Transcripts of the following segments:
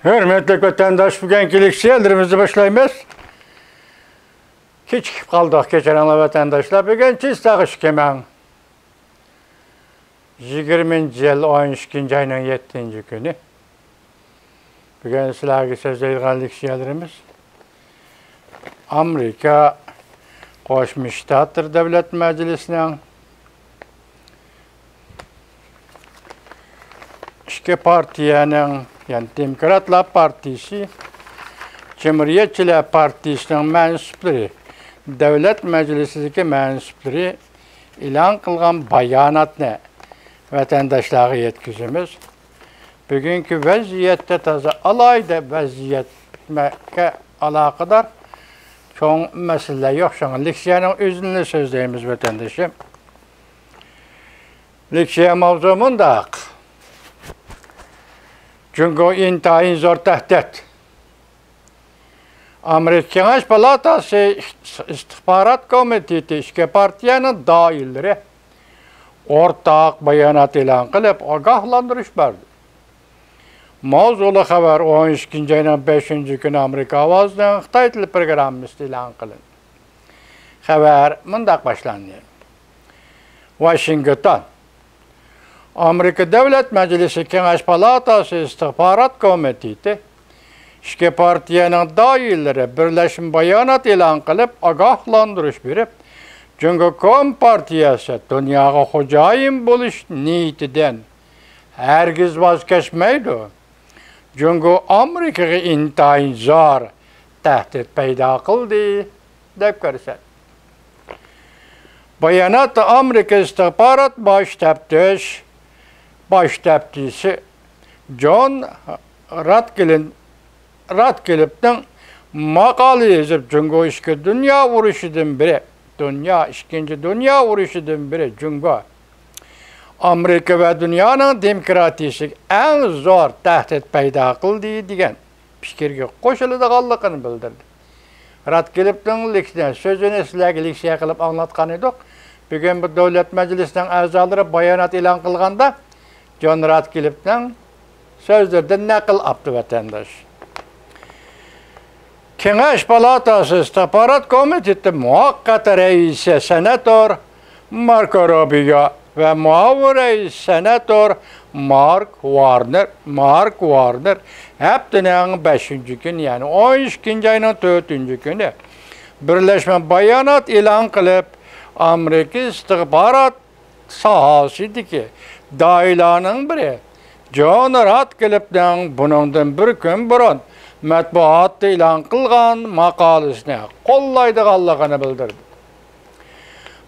Hürmetli vatandaş, bugünkü ilişkilerimizi başlayımız. Hiç kaldık geçen vatandaşlar. Bugün çiztağış kemen. 20. yıl 12. ayının 7. günü. Bugün silahı sözleyen ilişkilerimiz. Amerika Qo'shma Shtatlar Davlat Majlisining ikki partiyaning, yani Demokratlar Partisi, Cumhuriyetçiler Partisining mansublari, Davlat Majlisidagi mansublari e'lon qilgan bayonotni vatandaşlarga yetkazamiz. Bugungi vaziyatda toza alayda vaziyatga aloqador çoğun mesele yok. Şoň leksiýanyň özüni sözleyimiz vatandaşım. Leksiýa mawzu mundaq. Çünkü intayin zor tehdit. Amerika Kengaş Palatası İstihbarat Komiteti iki partiyanın dairleri ortak bayanat elan kılıp agahlandırış verdi. Mavzulu haber 12. ayının 5. günü Amerika avazının Xitay tili programımızda elan kılın. Haber mundaq başlanıyor. Washington. Amerika Devlet Meclisi Kengaş Palatası İstihbarat Komiteti iki partiyanın dairleri birleşim bayanat elan kılıp agahlandırış verip çünkü Kompartiyası dünyaga hocayin buluş niyetinden hergiz vazgeçmeydi. Çünkü Amerika'ya intayin zor tehdit peyda kıldı dep görset. Bayanat Amerika İstihbarat baş teftişi John Ratcliffe'nin makale yazıp çünkü ikinci dünya vuruşudan biri çünkü Amerika ve dünyanın demokratisi en zor tehdit peyda kıldığı diyen fikirge koşulduğunu bildirdi. Ratcliffe'nin leksiýa sözünü sizlerge leksiýa kılıp anlatkan edik. Bugün bu Devlet Meclisi'nin azaları bayanat elan kılganda John Ratcliffe'nin sözlerden nakıl yaptı vatandaş. Kengaş Palatası İstihbarat Komiteti muhakkak reisi Senatör Marco Rubio ve muavir reis Senatör Mark Warner hepsinin 5. günü yani 12. ayının 4. günü birleşme bayanat elan kılıp Amerika istihbarat sahasıdaki dairelerin biri John Ratcliffe'nin bunundan bir gün burun matbuatda elan kılgan makalesine kollaydıqanlığını bildirdi.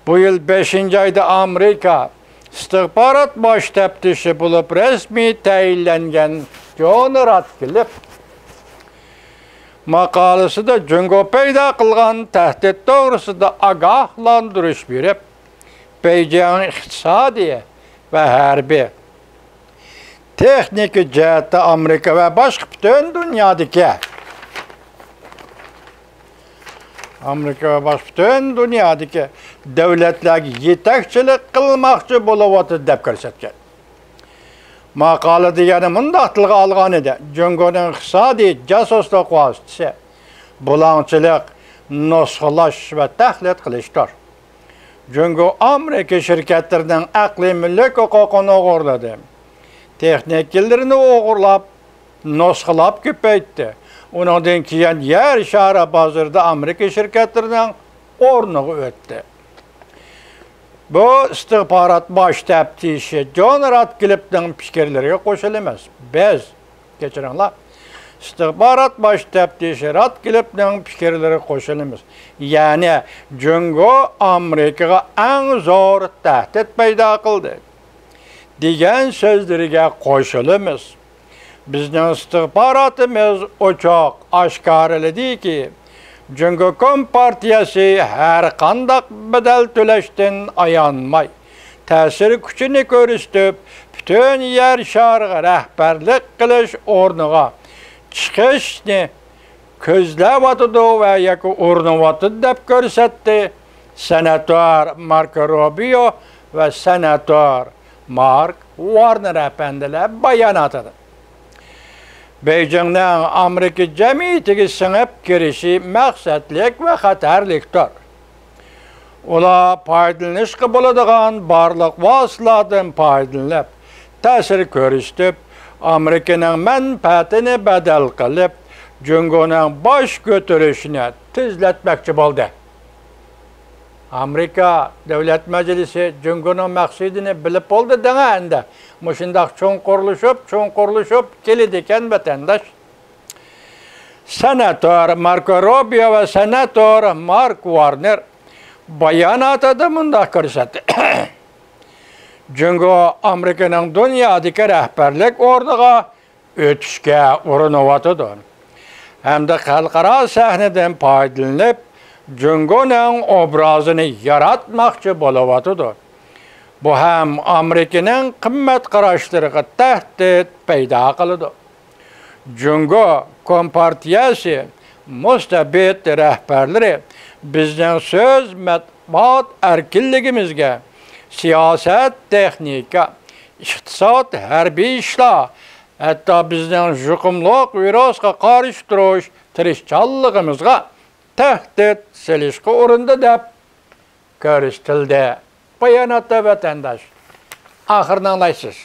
Bu yıl 5. ayda Amerika istihbarat baş teftişi bulup resmi tayinlengen John Ratcliffe makalesi de çünkü peyda kılgan tehdit doğrusunda agahlandırış verip Beijing'in iktisadi ve harbi teknik cihette Amerika ve başka bütün dünyadaki devletlerge yetekçilik kılmakçı buluvatı dep görsetken. Makale degeni mundaq tilga algan edi. Cüngünün iqtisadi casusluk vasitesi, bulançılık, nusxalaş ve tahlil qilishdir. Çünkü Amerika şirketlerinin aqli millik hukukunu oğurladı. Texnikillerini oğurlap, nusxalap köpeytdi. Ondan keyin yer şara bazırda Amerika şirketlerinin ornuğu öttü. Bu istihbarat baş teftişi John Ratcliffe'nin fikirleriga qo'shilamiz. Biz, kechiringlar, istihbarat baş teftişi Ratcliffe'nin fikirleriga qo'shilamiz. Yani Jungo Amerikaga en zor tehdit paydo qildi degan so'zlariga qo'shilamiz. Bizning istihbaratimiz ochiq oshkoraladiki, Çünkü Kompartiyası her kandak bedel töleşten ayanmay. Tesiri gücünü görüstüp, bütün yer şarıga rehberlik kılış ornuğa çıkışını közlevatıdı ve yakı ornuvatıdı dep görsetti. Senatör Marco Rubio ve Senatör Mark Warner efendiler bayanatıdır. Beijing'den Amerika cemiyetiga singib kirishi maqsadlik va xatarlikdir. Ular foydalanishga bo'ladigan barliq vositalardan foydalanib, ta'sir ko'rsatib, Amerikaning manfaatini badal qilib, Jungoning bosh ko'tarishini tezlatmoqchi bo'ldi. Amerika Davlat Majlisi Jungoning maqsadini bilib oldi deganda, mushundaq cho'nqurlashib keladi ekan vatandosh. Senator Marco Rubio va senator Mark Warner bayonotida mundaq ko'rsatdi. Jungo Amerikaning dunyodagi rahbarlik o'rniga o'tishga uriniyotir. Hamda xalqaro sahnadan foydalanib, Jungoning obrazini yaratmoqchi bo'layotir. Bu ham Amerikaning qimmat qarashlariga tahdid paydo qiladi. Jungo kompartiyasi mustabid rahbarlari bizning so'z matbuot erkinligimizga, siyosat, texnika, iqtisod, harbiy ishlar, hatto bizning yuqumliq virusga qarshi turish tirishchanligimizga tahdid selishga urindi deb ko'rsatildi. Bayonotda vatandosh. Oxirini anglaysiz.